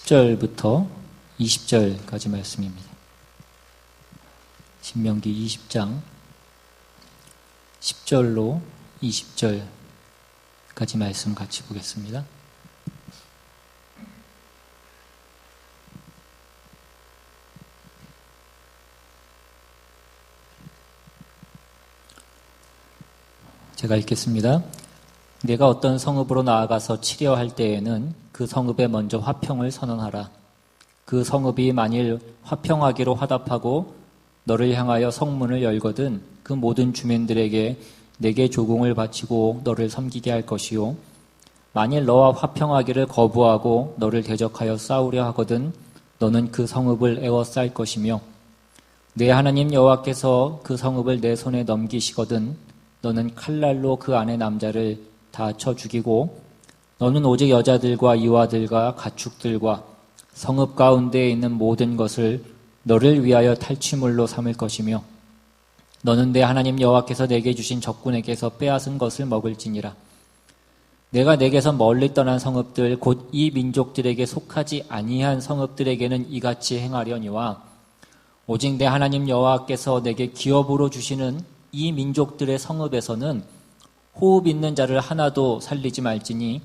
10절부터 20절까지 말씀입니다. 신명기 20장 10절로 20절까지 말씀 같이 보겠습니다. 제가 읽겠습니다. 내가 어떤 성읍으로 나아가서 치려할 때에는 그 성읍에 먼저 화평을 선언하라. 그 성읍이 만일 화평하기로 화답하고 너를 향하여 성문을 열거든 그 모든 주민들에게 내게 조공을 바치고 너를 섬기게 할 것이요. 만일 너와 화평하기를 거부하고 너를 대적하여 싸우려 하거든 너는 그 성읍을 에워쌀 것이며 내 하나님 여호와께서 그 성읍을 내 손에 넘기시거든 너는 칼날로 그 안의 남자를 다 쳐 죽이고 너는 오직 여자들과 이와들과 가축들과 성읍 가운데에 있는 모든 것을 너를 위하여 탈취물로 삼을 것이며 너는 내 하나님 여호와께서 내게 주신 적군에게서 빼앗은 것을 먹을지니라. 내가 내게서 멀리 떠난 성읍들 곧 이 민족들에게 속하지 아니한 성읍들에게는 이같이 행하려니와 오직 내 하나님 여호와께서 내게 기업으로 주시는 이 민족들의 성읍에서는 호흡 있는 자를 하나도 살리지 말지니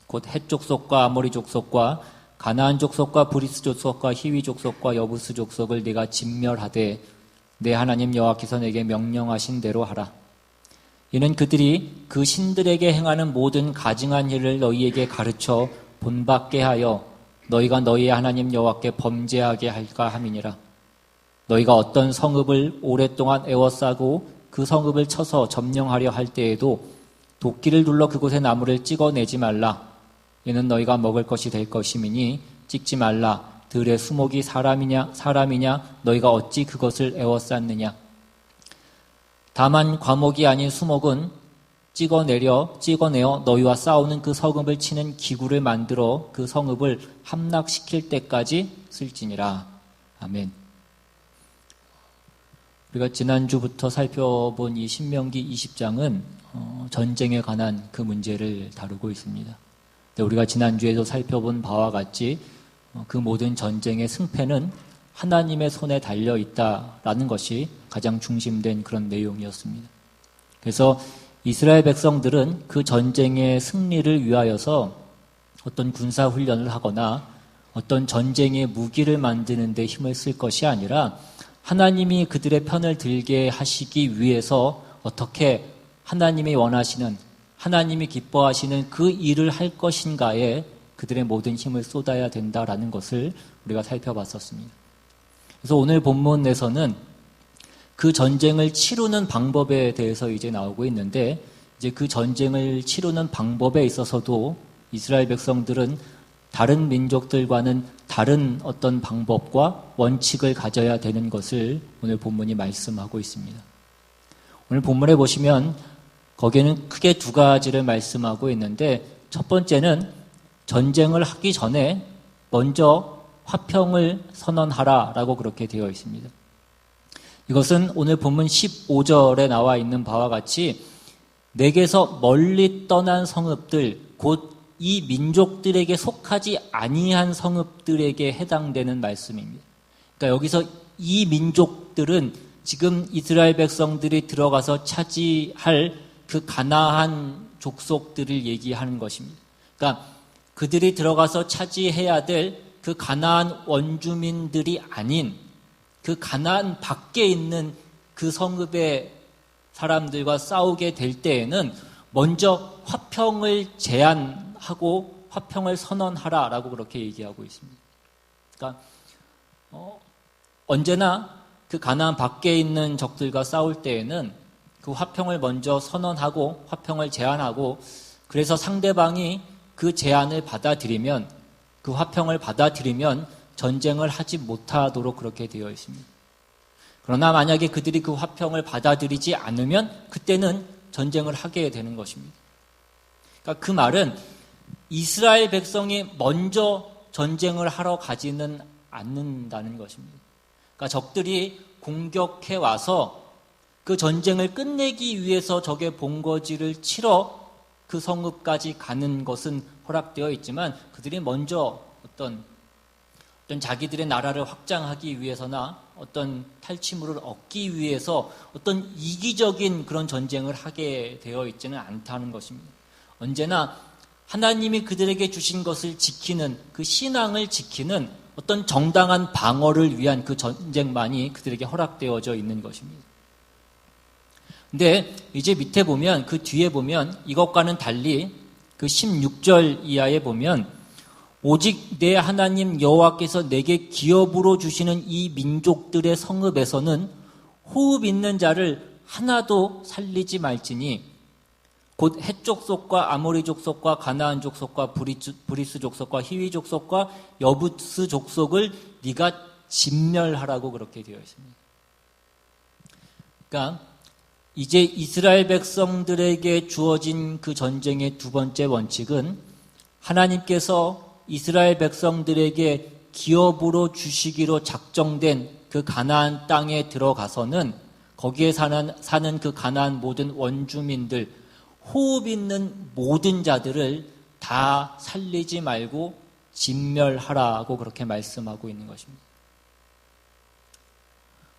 곧 헷 족속과 아모리 족속과 가나안 족속과 브리스 족속과 히위 족속과 여부스 족속을 네가 진멸하되 내 하나님 여호와께서 내게 명령하신 대로 하라. 이는 그들이 그 신들에게 행하는 모든 가증한 일을 너희에게 가르쳐 본받게 하여 너희가 너희의 하나님 여호와께 범죄하게 할까 함이니라. 너희가 어떤 성읍을 오랫동안 에워싸고 그 성읍을 쳐서 점령하려 할 때에도 도끼를 눌러 그곳의 나무를 찍어내지 말라. 이는 너희가 먹을 것이 될 것임이니 찍지 말라. 들의 수목이 사람이냐 너희가 어찌 그것을 에워쌌느냐. 다만 과목이 아닌 수목은 찍어내어 너희와 싸우는 그 성읍을 치는 기구를 만들어 그 성읍을 함락시킬 때까지 쓸지니라. 아멘. 우리가 지난주부터 살펴본 이 신명기 20장은 전쟁에 관한 그 문제를 다루고 있습니다. 우리가 지난주에도 살펴본 바와 같이 그 모든 전쟁의 승패는 하나님의 손에 달려 있다라는 것이 가장 중심된 그런 내용이었습니다. 그래서 이스라엘 백성들은 그 전쟁의 승리를 위하여서 어떤 군사훈련을 하거나 어떤 전쟁의 무기를 만드는 데 힘을 쓸 것이 아니라 하나님이 그들의 편을 들게 하시기 위해서 어떻게 하나님이 원하시는, 하나님이 기뻐하시는 그 일을 할 것인가에 그들의 모든 힘을 쏟아야 된다라는 것을 우리가 살펴봤었습니다. 그래서 오늘 본문에서는 그 전쟁을 치르는 방법에 대해서 이제 나오고 있는데, 이제 그 전쟁을 치르는 방법에 있어서도 이스라엘 백성들은 다른 민족들과는 다른 어떤 방법과 원칙을 가져야 되는 것을 오늘 본문이 말씀하고 있습니다. 오늘 본문에 보시면 거기에는 크게 두 가지를 말씀하고 있는데, 첫 번째는 전쟁을 하기 전에 먼저 화평을 선언하라라고 그렇게 되어 있습니다. 이것은 오늘 본문 15절에 나와 있는 바와 같이 내게서 멀리 떠난 성읍들 곧 이 민족들에게 속하지 아니한 성읍들에게 해당되는 말씀입니다. 그러니까 여기서 이 민족들은 지금 이스라엘 백성들이 들어가서 차지할 그 가나안 족속들을 얘기하는 것입니다. 그러니까 그들이 들어가서 차지해야 될 그 가나안 원주민들이 아닌 그 가나안 밖에 있는 그 성읍의 사람들과 싸우게 될 때에는 먼저 화평을 제안하고 화평을 선언하라라고 그렇게 얘기하고 있습니다. 그러니까 언제나 그 가나안 밖에 있는 적들과 싸울 때에는 그 화평을 먼저 선언하고 화평을 제안하고, 그래서 상대방이 그 제안을 받아들이면, 그 화평을 받아들이면 전쟁을 하지 못하도록 그렇게 되어 있습니다. 그러나 만약에 그들이 그 화평을 받아들이지 않으면 그때는 전쟁을 하게 되는 것입니다. 그러니까 그 말은 이스라엘 백성이 먼저 전쟁을 하러 가지는 않는다는 것입니다. 그러니까 적들이 공격해 와서 그 전쟁을 끝내기 위해서 적의 본거지를 치러 그 성읍까지 가는 것은 허락되어 있지만 그들이 먼저 어떤 자기들의 나라를 확장하기 위해서나 어떤 탈취물을 얻기 위해서 어떤 이기적인 그런 전쟁을 하게 되어 있지는 않다는 것입니다. 언제나 하나님이 그들에게 주신 것을 지키는, 그 신앙을 지키는 어떤 정당한 방어를 위한 그 전쟁만이 그들에게 허락되어져 있는 것입니다. 근데 이제 밑에 보면, 그 뒤에 보면 이것과는 달리 그 16절 이하에 보면 오직 내 하나님 여호와께서 내게 기업으로 주시는 이 민족들의 성읍에서는 호흡 있는 자를 하나도 살리지 말지니 곧 헷 족속과 아모리 족속과 가나안 족속과 브리스 족속과 히위 족속과 여부스 족속을 네가 진멸하라고 그렇게 되어 있습니다. 그러니까 이제 이스라엘 백성들에게 주어진 그 전쟁의 두 번째 원칙은 하나님께서 이스라엘 백성들에게 기업으로 주시기로 작정된 그 가나안 땅에 들어가서는 거기에 사는 그 가나안 모든 원주민들, 호흡 있는 모든 자들을 다 살리지 말고 진멸하라고 그렇게 말씀하고 있는 것입니다.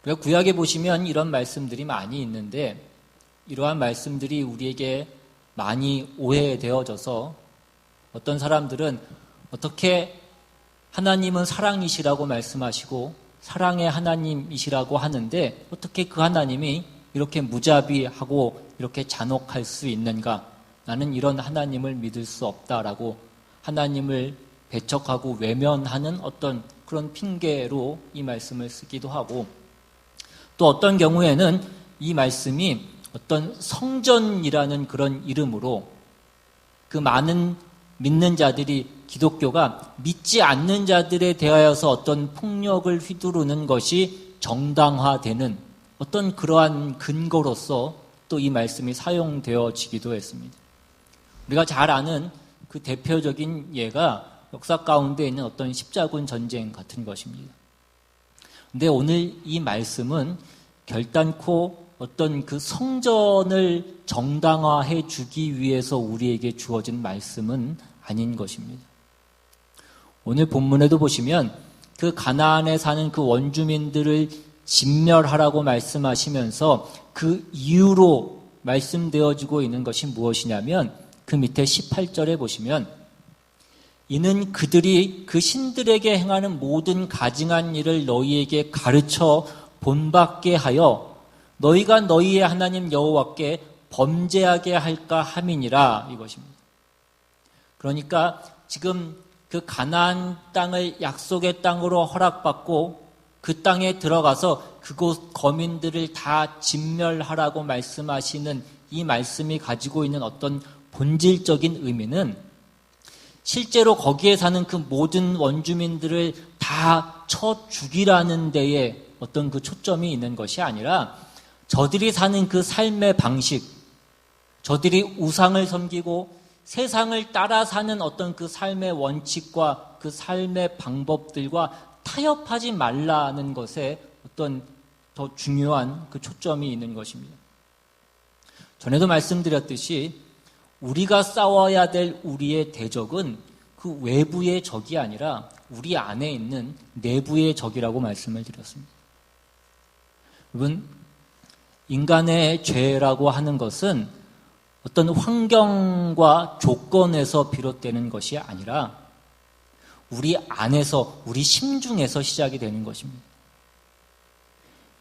우리가 구약에 보시면 이런 말씀들이 많이 있는데 이러한 말씀들이 우리에게 많이 오해되어져서 어떤 사람들은 어떻게 하나님은 사랑이시라고 말씀하시고 사랑의 하나님이시라고 하는데 어떻게 그 하나님이 이렇게 무자비하고 이렇게 잔혹할 수 있는가? 나는 이런 하나님을 믿을 수 없다라고 하나님을 배척하고 외면하는 어떤 그런 핑계로 이 말씀을 쓰기도 하고 또 어떤 경우에는 이 말씀이 어떤 성전이라는 그런 이름으로 그 많은 믿는 자들이 기독교가 믿지 않는 자들에 대하여서 어떤 폭력을 휘두르는 것이 정당화되는 어떤 그러한 근거로서 또 이 말씀이 사용되어지기도 했습니다. 우리가 잘 아는 그 대표적인 예가 역사 가운데 있는 어떤 십자군 전쟁 같은 것입니다. 그런데 오늘 이 말씀은 결단코 어떤 그 성전을 정당화해 주기 위해서 우리에게 주어진 말씀은 아닌 것입니다. 오늘 본문에도 보시면 그 가나안에 사는 그 원주민들을 진멸하라고 말씀하시면서 그 이유로 말씀되어지고 있는 것이 무엇이냐면 그 밑에 18절에 보시면 이는 그들이 그 신들에게 행하는 모든 가증한 일을 너희에게 가르쳐 본받게 하여 너희가 너희의 하나님 여호와께 범죄하게 할까 함이니라 이것입니다. 그러니까 지금 그 가나안 땅을 약속의 땅으로 허락받고 그 땅에 들어가서 그곳 거민들을 다 진멸하라고 말씀하시는 이 말씀이 가지고 있는 어떤 본질적인 의미는 실제로 거기에 사는 그 모든 원주민들을 다 쳐 죽이라는 데에 어떤 그 초점이 있는 것이 아니라 저들이 사는 그 삶의 방식, 저들이 우상을 섬기고 세상을 따라 사는 어떤 그 삶의 원칙과 그 삶의 방법들과 타협하지 말라는 것에 어떤 더 중요한 그 초점이 있는 것입니다. 전에도 말씀드렸듯이 우리가 싸워야 될 우리의 대적은 그 외부의 적이 아니라 우리 안에 있는 내부의 적이라고 말씀을 드렸습니다. 여러분, 인간의 죄라고 하는 것은 어떤 환경과 조건에서 비롯되는 것이 아니라 우리 안에서, 우리 심중에서 시작이 되는 것입니다.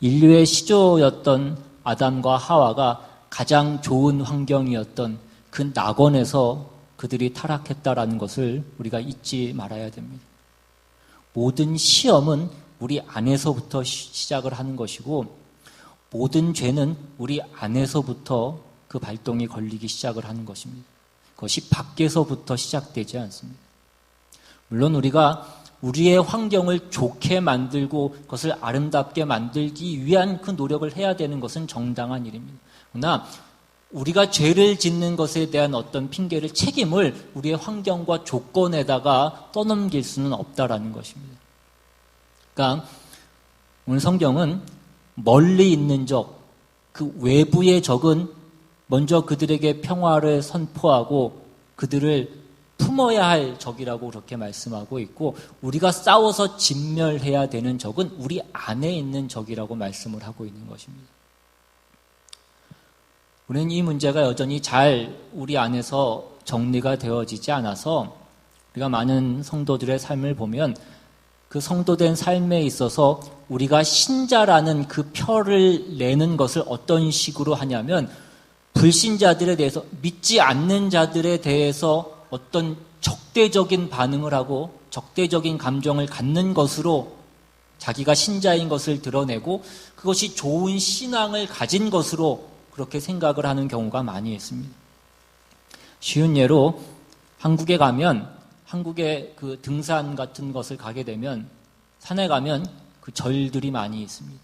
인류의 시조였던 아담과 하와가 가장 좋은 환경이었던 그 낙원에서 그들이 타락했다라는 것을 우리가 잊지 말아야 됩니다. 모든 시험은 우리 안에서부터 시작을 하는 것이고 모든 죄는 우리 안에서부터 그 발동이 걸리기 시작을 하는 것입니다. 그것이 밖에서부터 시작되지 않습니다. 물론 우리가 우리의 환경을 좋게 만들고 그것을 아름답게 만들기 위한 그 노력을 해야 되는 것은 정당한 일입니다. 그러나 우리가 죄를 짓는 것에 대한 어떤 핑계를, 책임을 우리의 환경과 조건에다가 떠넘길 수는 없다라는 것입니다. 그러니까 오늘 성경은 멀리 있는 적, 그 외부의 적은 먼저 그들에게 평화를 선포하고 그들을 품어야 할 적이라고 그렇게 말씀하고 있고, 우리가 싸워서 진멸해야 되는 적은 우리 안에 있는 적이라고 말씀을 하고 있는 것입니다. 우리는 이 문제가 여전히 잘 우리 안에서 정리가 되어지지 않아서 우리가 많은 성도들의 삶을 보면 그 성도된 삶에 있어서 우리가 신자라는 그 표를 내는 것을 어떤 식으로 하냐면, 불신자들에 대해서, 믿지 않는 자들에 대해서 어떤 적대적인 반응을 하고 적대적인 감정을 갖는 것으로 자기가 신자인 것을 드러내고, 그것이 좋은 신앙을 가진 것으로 그렇게 생각을 하는 경우가 많이 있습니다. 쉬운 예로 한국에 가면, 한국의 그 등산 같은 것을 가게 되면 산에 가면 그 절들이 많이 있습니다.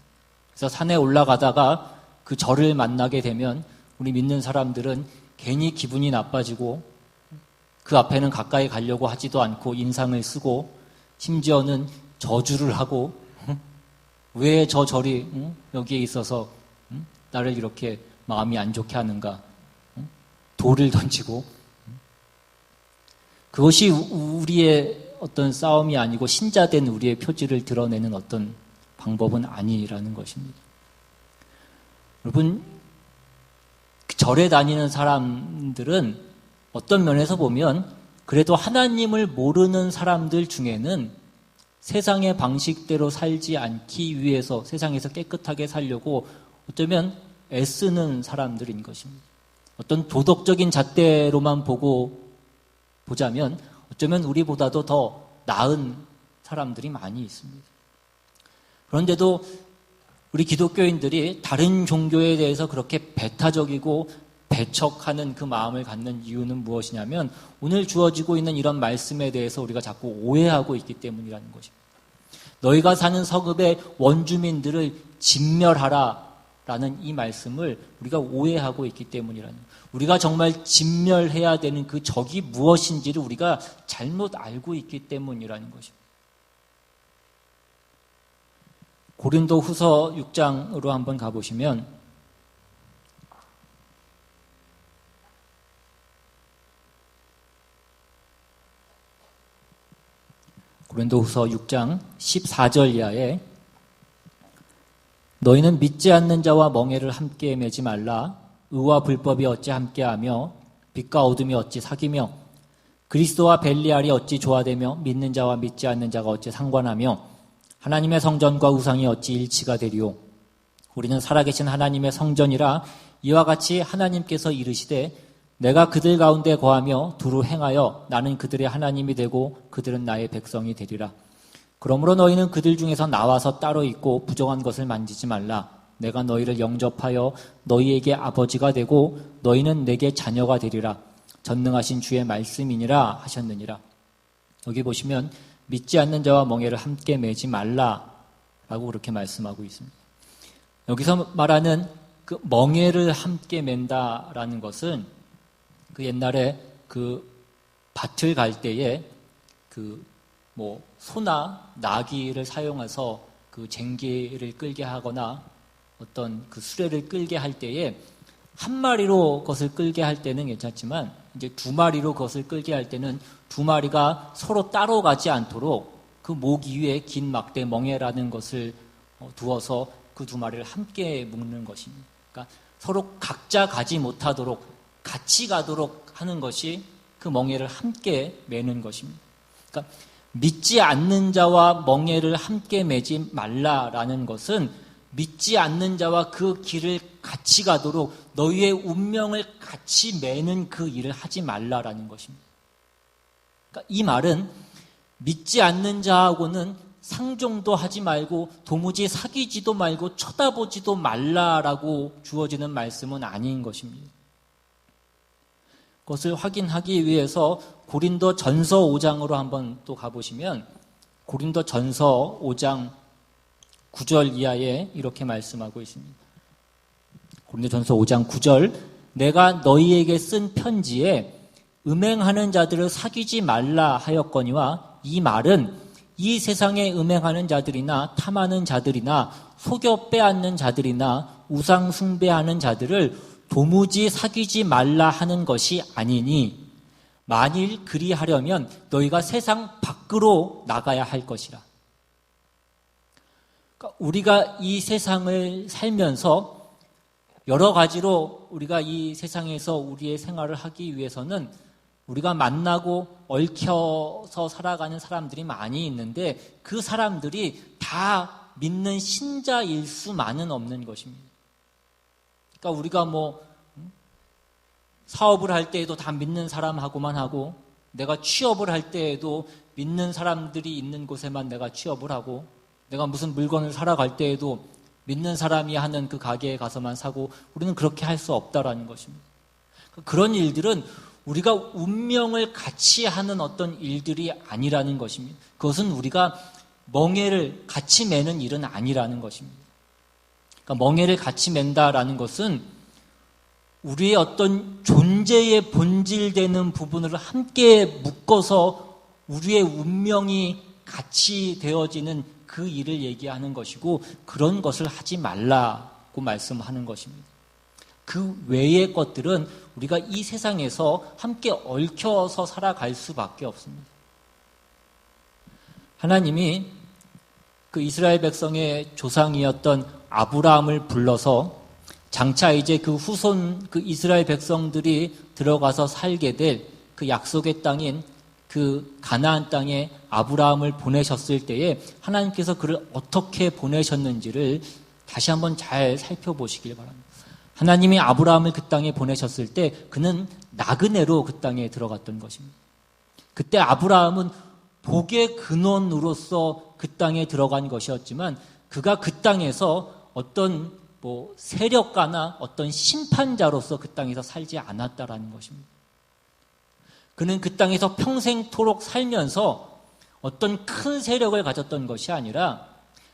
그래서 산에 올라가다가 그 절을 만나게 되면 우리 믿는 사람들은 괜히 기분이 나빠지고 그 앞에는 가까이 가려고 하지도 않고 인상을 쓰고, 심지어는 저주를 하고, 왜 저 절이 여기에 있어서 나를 이렇게 마음이 안 좋게 하는가, 돌을 던지고, 그것이 우리의 어떤 싸움이 아니고 신자된 우리의 표지를 드러내는 어떤 방법은 아니라는 것입니다. 여러분, 절에 다니는 사람들은 어떤 면에서 보면 그래도 하나님을 모르는 사람들 중에는 세상의 방식대로 살지 않기 위해서, 세상에서 깨끗하게 살려고 어쩌면 애쓰는 사람들인 것입니다. 어떤 도덕적인 잣대로만 보자면 어쩌면 우리보다도 더 나은 사람들이 많이 있습니다. 그런데도 우리 기독교인들이 다른 종교에 대해서 그렇게 배타적이고 배척하는 그 마음을 갖는 이유는 무엇이냐면, 오늘 주어지고 있는 이런 말씀에 대해서 우리가 자꾸 오해하고 있기 때문이라는 것입니다. 너희가 사는 성읍의 원주민들을 진멸하라 라는 이 말씀을 우리가 오해하고 있기 때문이라는 거예요. 우리가 정말 진멸해야 되는 그 적이 무엇인지를 우리가 잘못 알고 있기 때문이라는 것입니다. 고린도 후서 6장으로 한번 가보시면, 고린도 후서 6장 14절 이하에, 너희는 믿지 않는 자와 멍에를 함께 매지 말라. 의와 불법이 어찌 함께하며 빛과 어둠이 어찌 사귀며 그리스도와 벨리알이 어찌 조화되며 믿는 자와 믿지 않는 자가 어찌 상관하며 하나님의 성전과 우상이 어찌 일치가 되리요. 우리는 살아계신 하나님의 성전이라. 이와 같이 하나님께서 이르시되 내가 그들 가운데 거하며 두루 행하여 나는 그들의 하나님이 되고 그들은 나의 백성이 되리라. 그러므로 너희는 그들 중에서 나와서 따로 있고 부정한 것을 만지지 말라. 내가 너희를 영접하여 너희에게 아버지가 되고 너희는 내게 자녀가 되리라. 전능하신 주의 말씀이니라 하셨느니라. 여기 보시면 믿지 않는 자와 멍에를 함께 매지 말라라고 그렇게 말씀하고 있습니다. 여기서 말하는 그 멍에를 함께 맨다라는 것은 그 옛날에 그 밭을 갈 때에 소나 나귀를 사용해서 그 쟁기를 끌게 하거나 어떤 그 수레를 끌게 할 때에 한 마리로 그것을 끌게 할 때는 괜찮지만 이제 두 마리로 그것을 끌게 할 때는 두 마리가 서로 따로 가지 않도록 그 목 위에 긴 막대 멍에라는 것을 두어서 그 두 마리를 함께 묶는 것입니다. 그러니까 서로 각자 가지 못하도록 같이 가도록 하는 것이 그 멍에를 함께 매는 것입니다. 그러니까 믿지 않는 자와 멍에를 함께 매지 말라라는 것은 믿지 않는 자와 그 길을 같이 가도록 너희의 운명을 같이 매는 그 일을 하지 말라라는 것입니다. 그러니까 이 말은 믿지 않는 자하고는 상종도 하지 말고 도무지 사귀지도 말고 쳐다보지도 말라라고 주어지는 말씀은 아닌 것입니다. 그것을 확인하기 위해서 고린도 전서 5장으로 한번 또 가보시면 고린도 전서 5장 9절 이하에 이렇게 말씀하고 있습니다. 고린도 전서 5장 9절 내가 너희에게 쓴 편지에 음행하는 자들을 사귀지 말라 하였거니와 이 말은 이 세상에 음행하는 자들이나 탐하는 자들이나 속여 빼앗는 자들이나 우상 숭배하는 자들을 도무지 사귀지 말라 하는 것이 아니니 만일 그리하려면 너희가 세상 밖으로 나가야 할 것이라. 그러니까 우리가 이 세상을 살면서 여러 가지로 우리가 이 세상에서 우리의 생활을 하기 위해서는 우리가 만나고 얽혀서 살아가는 사람들이 많이 있는데 그 사람들이 다 믿는 신자일 수만은 없는 것입니다. 그러니까 우리가 사업을 할 때에도 다 믿는 사람하고만 하고, 내가 취업을 할 때에도 믿는 사람들이 있는 곳에만 내가 취업을 하고, 내가 무슨 물건을 사러 갈 때에도 믿는 사람이 하는 그 가게에 가서만 사고, 우리는 그렇게 할 수 없다라는 것입니다. 그런 일들은 우리가 운명을 같이 하는 어떤 일들이 아니라는 것입니다. 그것은 우리가 멍에를 같이 매는 일은 아니라는 것입니다. 그러니까 멍에를 같이 맨다라는 것은 우리의 어떤 존재의 본질되는 부분을 함께 묶어서 우리의 운명이 같이 되어지는 그 일을 얘기하는 것이고, 그런 것을 하지 말라고 말씀하는 것입니다. 그 외의 것들은 우리가 이 세상에서 함께 얽혀서 살아갈 수밖에 없습니다. 하나님이 그 이스라엘 백성의 조상이었던 아브라함을 불러서 장차 이제 그 후손, 그 이스라엘 백성들이 들어가서 살게 될 그 약속의 땅인 그 가나안 땅에 아브라함을 보내셨을 때에 하나님께서 그를 어떻게 보내셨는지를 다시 한번 잘 살펴보시길 바랍니다. 하나님이 아브라함을 그 땅에 보내셨을 때 그는 나그네로 그 땅에 들어갔던 것입니다. 그때 아브라함은 복의 근원으로서 그 땅에 들어간 것이었지만, 그가 그 땅에서 어떤 세력가나 어떤 심판자로서 그 땅에서 살지 않았다라는 것입니다. 그는 그 땅에서 평생토록 살면서 어떤 큰 세력을 가졌던 것이 아니라,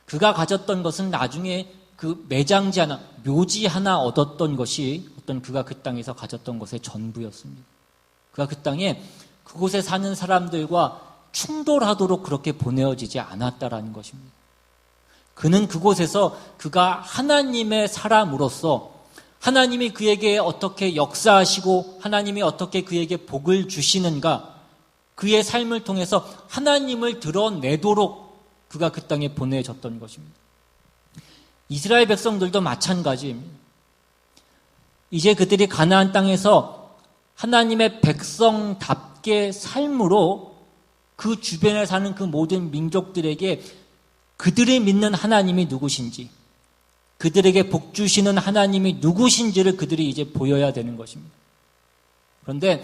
그가 가졌던 것은 나중에 그 매장지 하나, 묘지 하나 얻었던 것이 어떤 그가 그 땅에서 가졌던 것의 전부였습니다. 그가 그 땅에 그곳에 사는 사람들과 충돌하도록 그렇게 보내어지지 않았다라는 것입니다. 그는 그곳에서 그가 하나님의 사람으로서 하나님이 그에게 어떻게 역사하시고 하나님이 어떻게 그에게 복을 주시는가, 그의 삶을 통해서 하나님을 드러내도록 그가 그 땅에 보내졌던 것입니다. 이스라엘 백성들도 마찬가지입니다. 이제 그들이 가나안 땅에서 하나님의 백성답게 삶으로 그 주변에 사는 그 모든 민족들에게 그들이 믿는 하나님이 누구신지, 그들에게 복 주시는 하나님이 누구신지를 그들이 이제 보여야 되는 것입니다. 그런데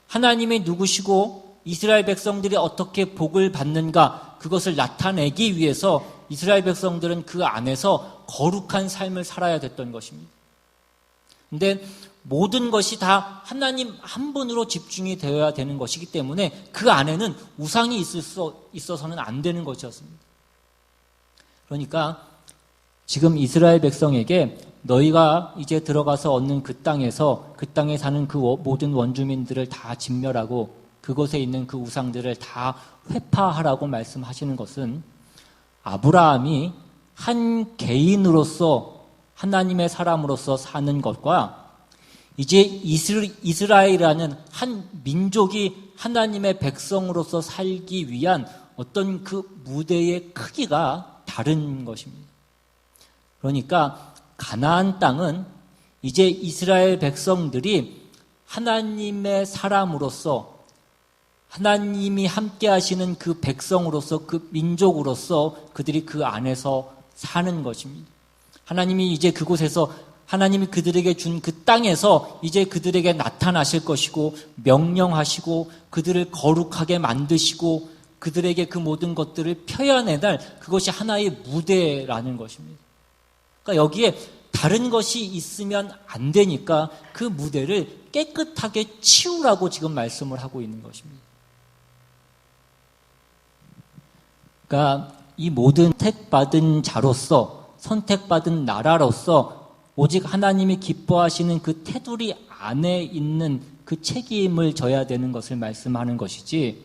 하나님이 누구시고 이스라엘 백성들이 어떻게 복을 받는가, 그것을 나타내기 위해서 이스라엘 백성들은 그 안에서 거룩한 삶을 살아야 됐던 것입니다. 그런데 모든 것이 다 하나님 한 분으로 집중이 되어야 되는 것이기 때문에 그 안에는 우상이 있어서는 안 되는 것이었습니다. 그러니까 지금 이스라엘 백성에게 너희가 이제 들어가서 얻는 그 땅에서 그 땅에 사는 그 모든 원주민들을 다 진멸하고 그곳에 있는 그 우상들을 다 회파하라고 말씀하시는 것은, 아브라함이 한 개인으로서 하나님의 사람으로서 사는 것과 이제 이스라엘이라는 한 민족이 하나님의 백성으로서 살기 위한 어떤 그 무대의 크기가 다른 것입니다. 그러니까 가나안 땅은 이제 이스라엘 백성들이 하나님의 사람으로서, 하나님이 함께 하시는 그 백성으로서, 그 민족으로서 그들이 그 안에서 사는 것입니다. 하나님이 이제 그곳에서, 하나님이 그들에게 준 그 땅에서 이제 그들에게 나타나실 것이고 명령하시고 그들을 거룩하게 만드시고 그들에게 그 모든 것들을 표현해낼, 그것이 하나의 무대라는 것입니다. 그러니까 여기에 다른 것이 있으면 안 되니까 그 무대를 깨끗하게 치우라고 지금 말씀을 하고 있는 것입니다. 그러니까 이 모든 선택받은 자로서, 선택받은 나라로서 오직 하나님이 기뻐하시는 그 테두리 안에 있는 그 책임을 져야 되는 것을 말씀하는 것이지,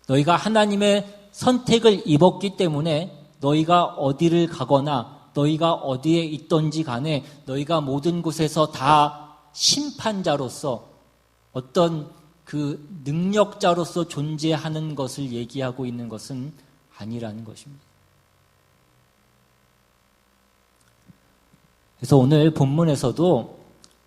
너희가 하나님의 선택을 입었기 때문에 너희가 어디를 가거나 너희가 어디에 있던지 간에 너희가 모든 곳에서 다 심판자로서 어떤 그 능력자로서 존재하는 것을 얘기하고 있는 것은 아니라는 것입니다. 그래서 오늘 본문에서도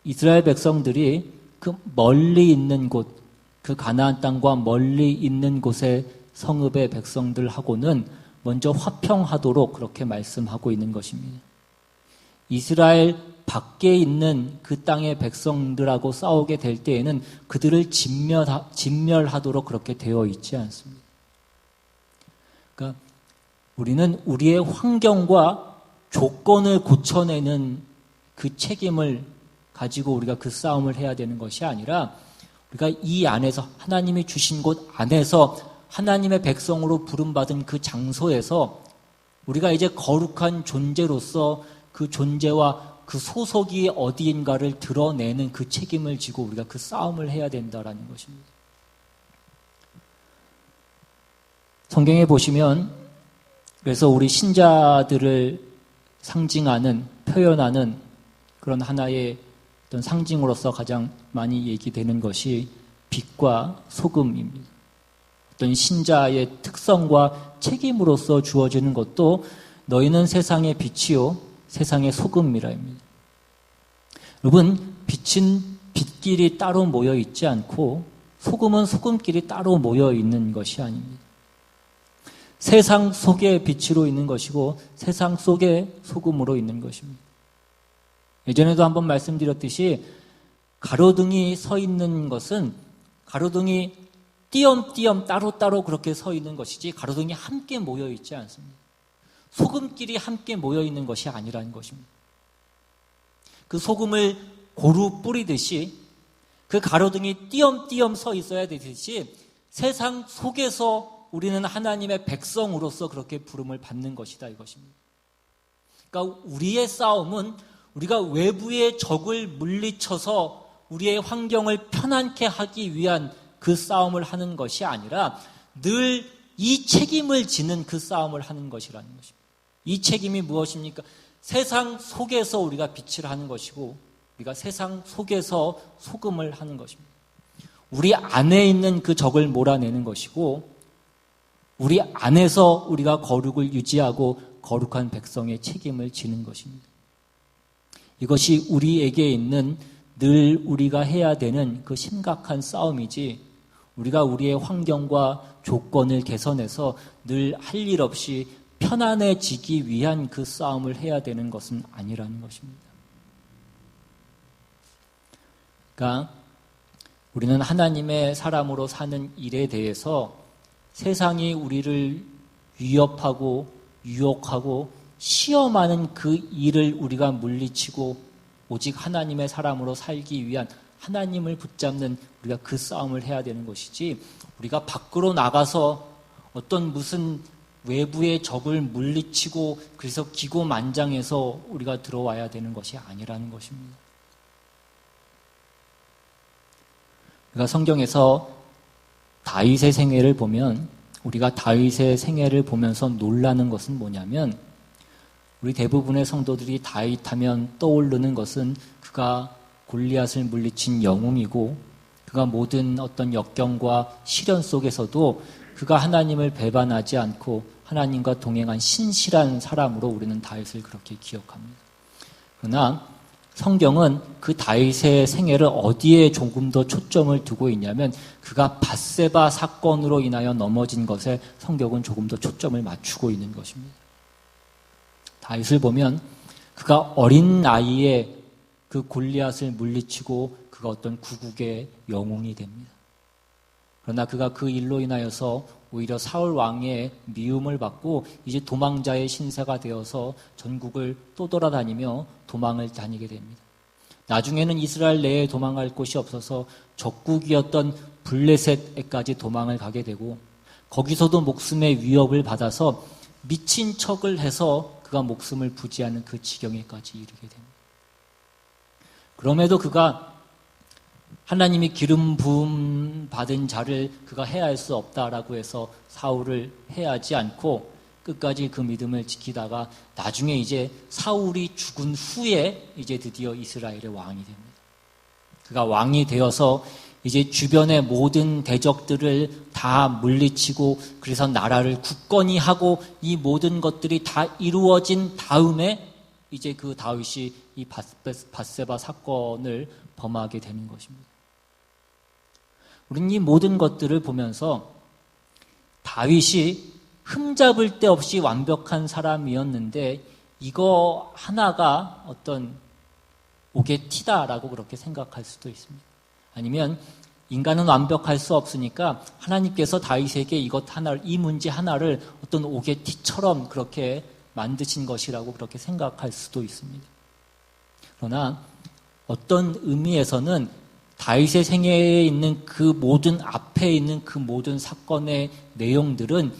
이스라엘 백성들이 그 멀리 있는 곳, 그 가나안 땅과 멀리 있는 곳의 성읍의 백성들하고는 먼저 화평하도록 그렇게 말씀하고 있는 것입니다. 이스라엘 밖에 있는 그 땅의 백성들하고 싸우게 될 때에는 그들을 진멸하도록 그렇게 되어 있지 않습니다. 그러니까 우리는 우리의 환경과 조건을 고쳐내는 그 책임을 가지고 우리가 그 싸움을 해야 되는 것이 아니라 우리가 이 안에서 하나님이 주신 곳 안에서 하나님의 백성으로 부름받은 그 장소에서 우리가 이제 거룩한 존재로서 그 존재와 그 소속이 어디인가를 드러내는 그 책임을 지고 우리가 그 싸움을 해야 된다라는 것입니다. 성경에 보시면 그래서 우리 신자들을 상징하는, 표현하는 그런 하나의 어떤 상징으로서 가장 많이 얘기되는 것이 빛과 소금입니다. 어떤 신자의 특성과 책임으로서 주어지는 것도 너희는 세상의 빛이요 세상의 소금이라입니다. 여러분, 빛은 빛끼리 따로 모여 있지 않고 소금은 소금끼리 따로 모여 있는 것이 아닙니다. 세상 속에 빛으로 있는 것이고 세상 속에 소금으로 있는 것입니다. 예전에도 한번 말씀드렸듯이 가로등이 서 있는 것은 가로등이 띄엄띄엄 따로따로 그렇게 서 있는 것이지 가로등이 함께 모여 있지 않습니다. 소금끼리 함께 모여 있는 것이 아니라는 것입니다. 그 소금을 고루 뿌리듯이 그 가로등이 띄엄띄엄 서 있어야 되듯이 세상 속에서 우리는 하나님의 백성으로서 그렇게 부름을 받는 것이다 이것입니다. 그러니까 우리의 싸움은 우리가 외부의 적을 물리쳐서 우리의 환경을 편안케 하기 위한 그 싸움을 하는 것이 아니라 늘 이 책임을 지는 그 싸움을 하는 것이라는 것입니다. 이 책임이 무엇입니까? 세상 속에서 우리가 빛을 하는 것이고 우리가 세상 속에서 소금을 하는 것입니다. 우리 안에 있는 그 적을 몰아내는 것이고 우리 안에서 우리가 거룩을 유지하고 거룩한 백성의 책임을 지는 것입니다. 이것이 우리에게 있는 늘 우리가 해야 되는 그 심각한 싸움이지 우리가 우리의 환경과 조건을 개선해서 늘 할 일 없이 편안해지기 위한 그 싸움을 해야 되는 것은 아니라는 것입니다. 그러니까 우리는 하나님의 사람으로 사는 일에 대해서 세상이 우리를 위협하고 유혹하고 시험하는 그 일을 우리가 물리치고 오직 하나님의 사람으로 살기 위한 하나님을 붙잡는 우리가 그 싸움을 해야 되는 것이지 우리가 밖으로 나가서 어떤 무슨 외부의 적을 물리치고 그래서 기고만장해서 우리가 들어와야 되는 것이 아니라는 것입니다. 우리가 성경에서 다윗의 생애를 보면 우리가 다윗의 생애를 보면서 놀라는 것은 뭐냐면 우리 대부분의 성도들이 다윗하면 떠오르는 것은 그가 골리앗을 물리친 영웅이고 그가 모든 어떤 역경과 시련 속에서도 그가 하나님을 배반하지 않고 하나님과 동행한 신실한 사람으로 우리는 다윗을 그렇게 기억합니다. 그러나 성경은 그 다윗의 생애를 어디에 조금 더 초점을 두고 있냐면 그가 밧세바 사건으로 인하여 넘어진 것에 성경은 조금 더 초점을 맞추고 있는 것입니다. 다윗을 보면 그가 어린 나이에 그 골리앗을 물리치고 그가 어떤 구국의 영웅이 됩니다. 그러나 그가 그 일로 인하여서 오히려 사울 왕의 미움을 받고 이제 도망자의 신세가 되어서 전국을 또 돌아다니며 도망을 다니게 됩니다. 나중에는 이스라엘 내에 도망갈 곳이 없어서 적국이었던 블레셋에까지 도망을 가게 되고 거기서도 목숨의 위협을 받아서 미친 척을 해서 그가 목숨을 부지하는 그 지경에까지 이르게 됩니다. 그럼에도 그가 하나님이 기름 부음 받은 자를 그가 해할 수 없다라고 해서 사울을 해하지 않고 끝까지 그 믿음을 지키다가 나중에 이제 사울이 죽은 후에 이제 드디어 이스라엘의 왕이 됩니다. 그가 왕이 되어서 이제 주변의 모든 대적들을 다 물리치고 그래서 나라를 굳건히 하고 이 모든 것들이 다 이루어진 다음에 이제 그 다윗이 이 밧세바 사건을 범하게 되는 것입니다. 우리는 이 모든 것들을 보면서 다윗이 흠잡을 데 없이 완벽한 사람이었는데 이거 하나가 어떤 오게티다라고 그렇게 생각할 수도 있습니다. 아니면 인간은 완벽할 수 없으니까 하나님께서 다윗에게 이 문제 하나를 어떤 오게티처럼 그렇게 만드신 것이라고 그렇게 생각할 수도 있습니다. 그러나 어떤 의미에서는 다윗의 생애에 있는 그 모든 앞에 있는 그 모든 사건의 내용들은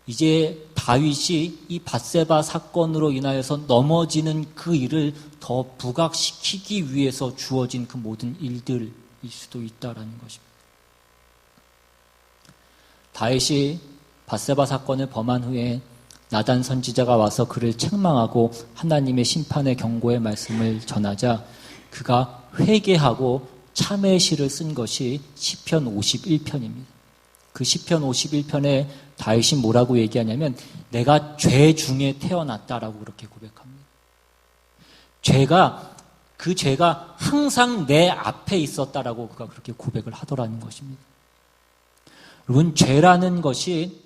이제 다윗이 이 밧세바 사건으로 인하여서 넘어지는 그 일을 더 부각시키기 위해서 주어진 그 모든 일들일 수도 있다라는 것입니다. 다윗이 밧세바 사건을 범한 후에 나단 선지자가 와서 그를 책망하고 하나님의 심판의 경고의 말씀을 전하자 그가 회개하고 참회의 시를 쓴 것이 시편 51편입니다. 그 시편 51편에 다윗이 뭐라고 얘기하냐면 내가 죄 중에 태어났다라고 그렇게 고백합니다. 그 죄가 항상 내 앞에 있었다라고 그가 그렇게 고백을 하더라는 것입니다. 여러분, 죄라는 것이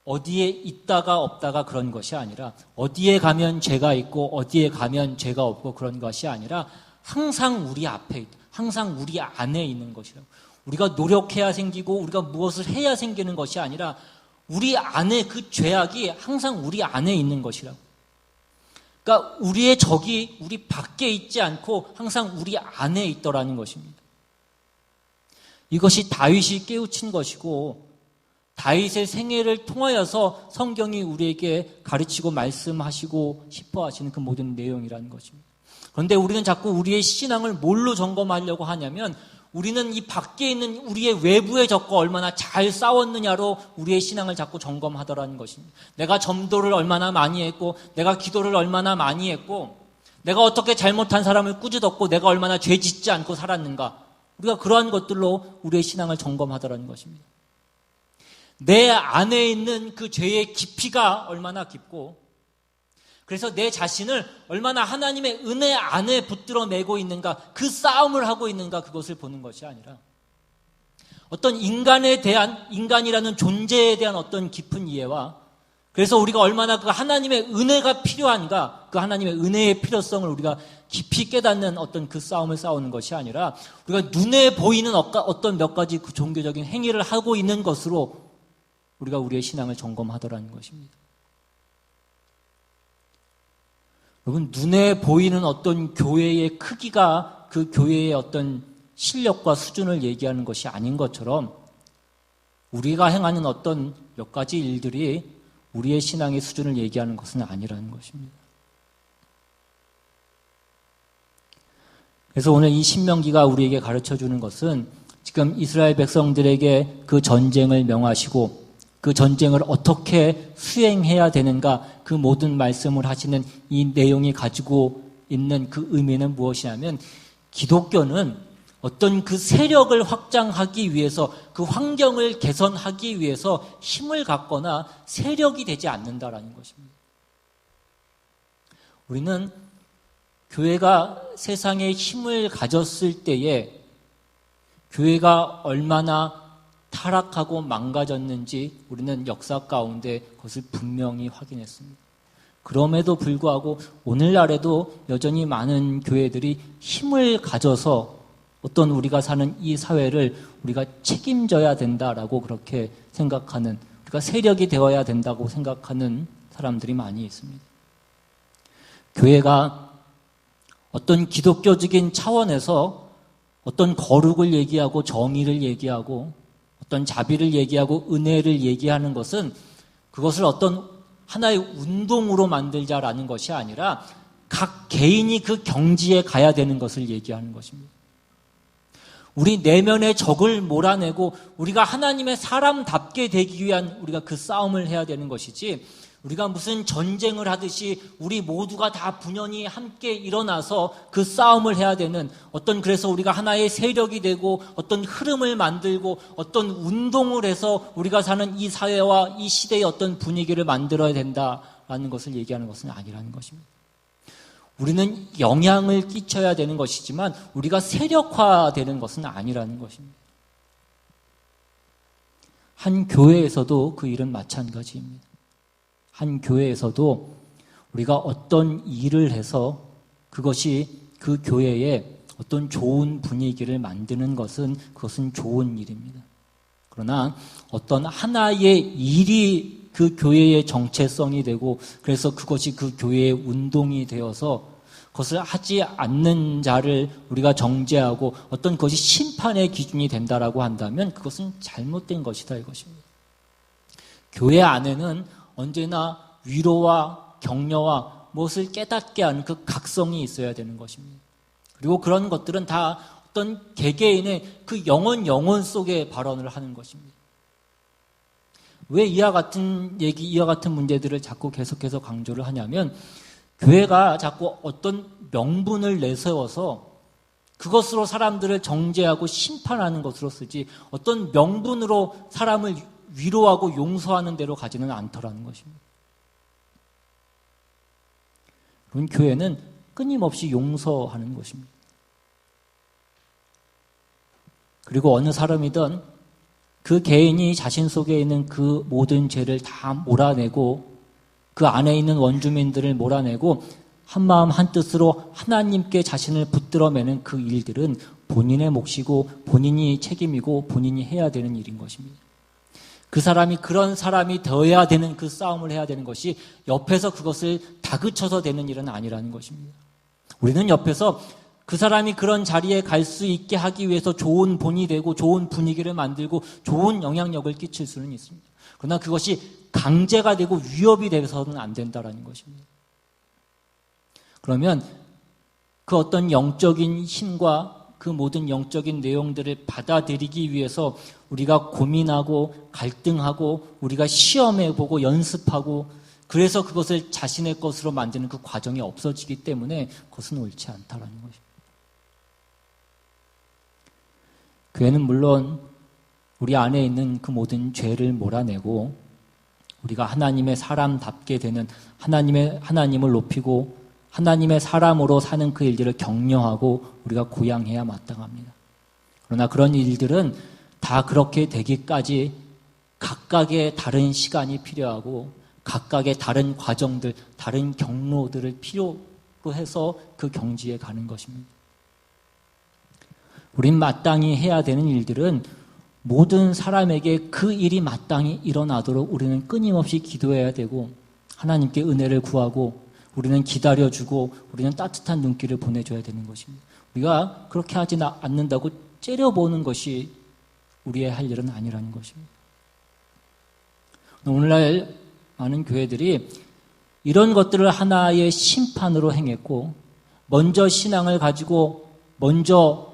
어디에 있다가 없다가 그런 것이 아니라 어디에 가면 죄가 있고 어디에 가면 죄가 없고 그런 것이 아니라 항상 우리 앞에 있다. 항상 우리 안에 있는 것이라고. 우리가 노력해야 생기고 우리가 무엇을 해야 생기는 것이 아니라 우리 안에 그 죄악이 항상 우리 안에 있는 것이라고. 그러니까 우리의 적이 우리 밖에 있지 않고 항상 우리 안에 있더라는 것입니다. 이것이 다윗이 깨우친 것이고 다윗의 생애를 통하여서 성경이 우리에게 가르치고 말씀하시고 싶어 하시는 그 모든 내용이라는 것입니다. 그런데 우리는 자꾸 우리의 신앙을 뭘로 점검하려고 하냐면 우리는 이 밖에 있는 우리의 외부의 적과 얼마나 잘 싸웠느냐로 우리의 신앙을 자꾸 점검하더라는 것입니다. 내가 전도를 얼마나 많이 했고 내가 기도를 얼마나 많이 했고 내가 어떻게 잘못한 사람을 꾸짖었고 내가 얼마나 죄 짓지 않고 살았는가. 우리가 그러한 것들로 우리의 신앙을 점검하더라는 것입니다. 내 안에 있는 그 죄의 깊이가 얼마나 깊고 그래서 내 자신을 얼마나 하나님의 은혜 안에 붙들어 매고 있는가, 그 싸움을 하고 있는가, 그것을 보는 것이 아니라 어떤 인간이라는 존재에 대한 어떤 깊은 이해와 그래서 우리가 얼마나 그 하나님의 은혜가 필요한가, 그 하나님의 은혜의 필요성을 우리가 깊이 깨닫는 어떤 그 싸움을 싸우는 것이 아니라 우리가 눈에 보이는 어떤 몇 가지 그 종교적인 행위를 하고 있는 것으로 우리가 우리의 신앙을 점검하더라는 것입니다. 여러분, 눈에 보이는 어떤 교회의 크기가 그 교회의 어떤 실력과 수준을 얘기하는 것이 아닌 것처럼 우리가 행하는 어떤 몇 가지 일들이 우리의 신앙의 수준을 얘기하는 것은 아니라는 것입니다. 그래서 오늘 이 신명기가 우리에게 가르쳐주는 것은 지금 이스라엘 백성들에게 그 전쟁을 명하시고 그 전쟁을 어떻게 수행해야 되는가, 그 모든 말씀을 하시는 이 내용이 가지고 있는 그 의미는 무엇이냐면 기독교는 어떤 그 세력을 확장하기 위해서 그 환경을 개선하기 위해서 힘을 갖거나 세력이 되지 않는다라는 것입니다. 우리는 교회가 세상에 힘을 가졌을 때에 교회가 얼마나 타락하고 망가졌는지 우리는 역사 가운데 그것을 분명히 확인했습니다. 그럼에도 불구하고 오늘날에도 여전히 많은 교회들이 힘을 가져서 어떤 우리가 사는 이 사회를 우리가 책임져야 된다라고 그렇게 생각하는, 우리가 세력이 되어야 된다고 생각하는 사람들이 많이 있습니다. 교회가 어떤 기독교적인 차원에서 어떤 거룩을 얘기하고 정의를 얘기하고 어떤 자비를 얘기하고 은혜를 얘기하는 것은 그것을 어떤 하나의 운동으로 만들자라는 것이 아니라 각 개인이 그 경지에 가야 되는 것을 얘기하는 것입니다. 우리 내면의 적을 몰아내고 우리가 하나님의 사람답게 되기 위한 우리가 그 싸움을 해야 되는 것이지, 우리가 무슨 전쟁을 하듯이 우리 모두가 다 분연히 함께 일어나서 그 싸움을 해야 되는 그래서 우리가 하나의 세력이 되고 어떤 흐름을 만들고 어떤 운동을 해서 우리가 사는 이 사회와 이 시대의 어떤 분위기를 만들어야 된다라는 것을 얘기하는 것은 아니라는 것입니다. 우리는 영향을 끼쳐야 되는 것이지만 우리가 세력화되는 것은 아니라는 것입니다. 한 교회에서도 그 일은 마찬가지입니다. 한 교회에서도 우리가 어떤 일을 해서 그것이 그 교회에 어떤 좋은 분위기를 만드는 그것은 좋은 일입니다. 그러나 어떤 하나의 일이 그 교회의 정체성이 되고 그래서 그것이 그 교회의 운동이 되어서 그것을 하지 않는 자를 우리가 정죄하고 어떤 것이 심판의 기준이 된다라고 한다면 그것은 잘못된 것이다 이것입니다. 교회 안에는 언제나 위로와 격려와 무엇을 깨닫게 하는 그 각성이 있어야 되는 것입니다. 그리고 그런 것들은 다 어떤 개개인의 그 영혼 속에 발언을 하는 것입니다. 왜 이와 같은 문제들을 자꾸 계속해서 강조를 하냐면, 교회가 자꾸 어떤 명분을 내세워서 그것으로 사람들을 정죄하고 심판하는 것으로 쓰지 어떤 명분으로 사람을 위로하고 용서하는 대로 가지는 않더라는 것입니다. 그럼 교회는 끊임없이 용서하는 것입니다. 그리고 어느 사람이든 그 개인이 자신 속에 있는 그 모든 죄를 다 몰아내고 그 안에 있는 원주민들을 몰아내고 한마음 한뜻으로 하나님께 자신을 붙들어매는 그 일들은 본인의 몫이고 본인이 책임이고 본인이 해야 되는 일인 것입니다. 그 사람이 그런 사람이 되어야 되는 그 싸움을 해야 되는 것이 옆에서 그것을 다그쳐서 되는 일은 아니라는 것입니다. 우리는 옆에서 그 사람이 그런 자리에 갈 수 있게 하기 위해서 좋은 본이 되고 좋은 분위기를 만들고 좋은 영향력을 끼칠 수는 있습니다. 그러나 그것이 강제가 되고 위협이 돼서는 안 된다는 것입니다. 그러면 그 어떤 영적인 힘과 그 모든 영적인 내용들을 받아들이기 위해서 우리가 고민하고 갈등하고 우리가 시험해보고 연습하고 그래서 그것을 자신의 것으로 만드는 그 과정이 없어지기 때문에 그것은 옳지 않다는 것입니다. 교회는 물론 우리 안에 있는 그 모든 죄를 몰아내고 우리가 하나님의 사람답게 되는 하나님을 높이고 하나님의 사람으로 사는 그 일들을 격려하고 우리가 고양해야 마땅합니다. 그러나 그런 일들은 다 그렇게 되기까지 각각의 다른 시간이 필요하고 각각의 다른 과정들, 다른 경로들을 필요로 해서 그 경지에 가는 것입니다. 우린 마땅히 해야 되는 일들은 모든 사람에게 그 일이 마땅히 일어나도록 우리는 끊임없이 기도해야 되고 하나님께 은혜를 구하고 우리는 기다려주고 우리는 따뜻한 눈길을 보내줘야 되는 것입니다. 우리가 그렇게 하지 않는다고 째려보는 것이 우리의 할 일은 아니라는 것입니다. 오늘날 많은 교회들이 이런 것들을 하나의 심판으로 행했고 먼저 신앙을 가지고 먼저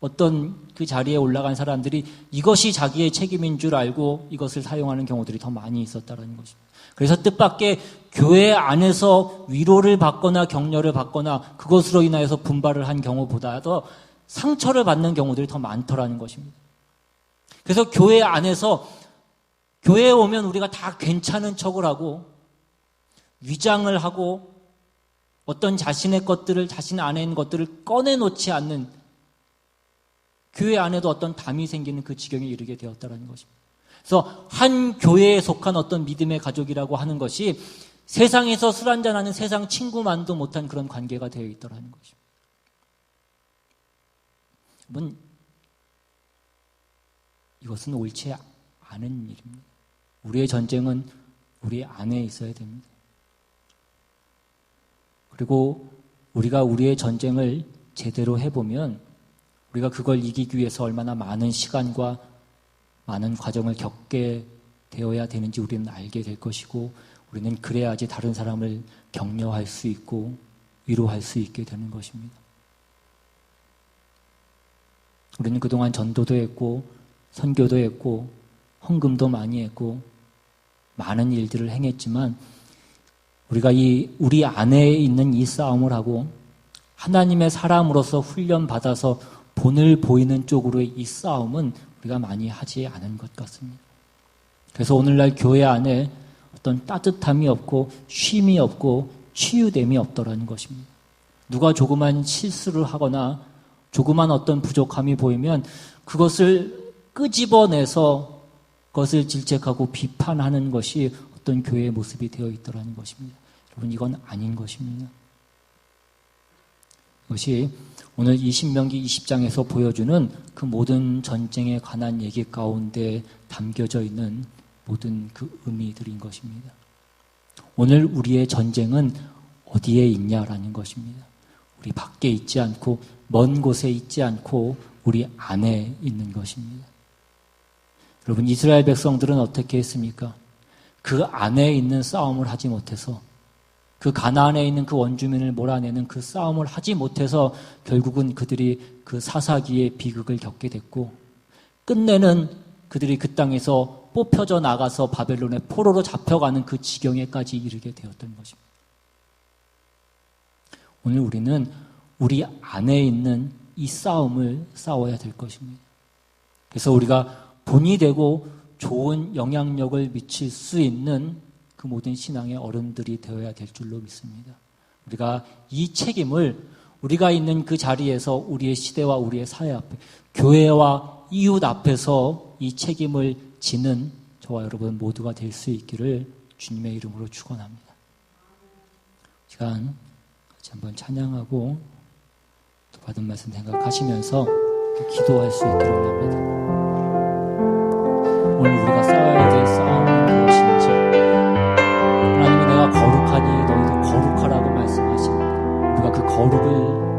어떤 그 자리에 올라간 사람들이 이것이 자기의 책임인 줄 알고 이것을 사용하는 경우들이 더 많이 있었다는 것입니다. 그래서 뜻밖의 교회 안에서 위로를 받거나 격려를 받거나 그것으로 인하여서 분발을 한 경우보다도 상처를 받는 경우들이 더 많더라는 것입니다. 그래서 교회 안에서 교회에 오면 우리가 다 괜찮은 척을 하고 위장을 하고 어떤 자신의 것들을 자신 안에 있는 것들을 꺼내놓지 않는 교회 안에도 어떤 담이 생기는 그 지경에 이르게 되었다는 것입니다. 그래서 한 교회에 속한 어떤 믿음의 가족이라고 하는 것이 세상에서 술 한잔하는 세상 친구만도 못한 그런 관계가 되어 있더라는 것입니다. 여러분, 이것은 옳지 않은 일입니다. 우리의 전쟁은 우리 안에 있어야 됩니다. 그리고 우리가 우리의 전쟁을 제대로 해보면 우리가 그걸 이기기 위해서 얼마나 많은 시간과 많은 과정을 겪게 되어야 되는지 우리는 알게 될 것이고 우리는 그래야지 다른 사람을 격려할 수 있고 위로할 수 있게 되는 것입니다. 우리는 그동안 전도도 했고 선교도 했고 헌금도 많이 했고 많은 일들을 행했지만 우리가 우리 안에 있는 이 싸움을 하고 하나님의 사람으로서 훈련받아서 본을 보이는 쪽으로의 이 싸움은 우리가 많이 하지 않은 것 같습니다. 그래서 오늘날 교회 안에 어떤 따뜻함이 없고 쉼이 없고 치유됨이 없더라는 것입니다. 누가 조그만 실수를 하거나 조그만 어떤 부족함이 보이면 그것을 끄집어내서 그것을 질책하고 비판하는 것이 어떤 교회의 모습이 되어 있더라는 것입니다. 여러분, 이건 아닌 것입니다. 이것이 오늘 이 신명기 20장에서 보여주는 그 모든 전쟁에 관한 얘기 가운데 담겨져 있는 모든 그 의미들인 것입니다. 오늘 우리의 전쟁은 어디에 있냐라는 것입니다. 우리 밖에 있지 않고 먼 곳에 있지 않고 우리 안에 있는 것입니다. 여러분, 이스라엘 백성들은 어떻게 했습니까? 그 안에 있는 싸움을 하지 못해서 그 가나안에 있는 그 원주민을 몰아내는 그 싸움을 하지 못해서 결국은 그들이 그 사사기의 비극을 겪게 됐고 끝내는 그들이 그 땅에서 뽑혀져 나가서 바벨론의 포로로 잡혀가는 그 지경에까지 이르게 되었던 것입니다. 오늘 우리는 우리 안에 있는 이 싸움을 싸워야 될 것입니다. 그래서 우리가 본이 되고 좋은 영향력을 미칠 수 있는 그 모든 신앙의 어른들이 되어야 될 줄로 믿습니다. 우리가 이 책임을 우리가 있는 그 자리에서 우리의 시대와 우리의 사회 앞에 교회와 이웃 앞에서 이 책임을 지는 저와 여러분 모두가 될 수 있기를 주님의 이름으로 축원합니다. 시간 같이 한번 찬양하고 또 받은 말씀 생각하시면서 기도할 수 있기를 원합니다. 오늘 우리가 싸워야 될 싸움은 무엇인지, 하나님이 내가 거룩하니 너희도 거룩하라고 말씀하신 우리가 그 거룩을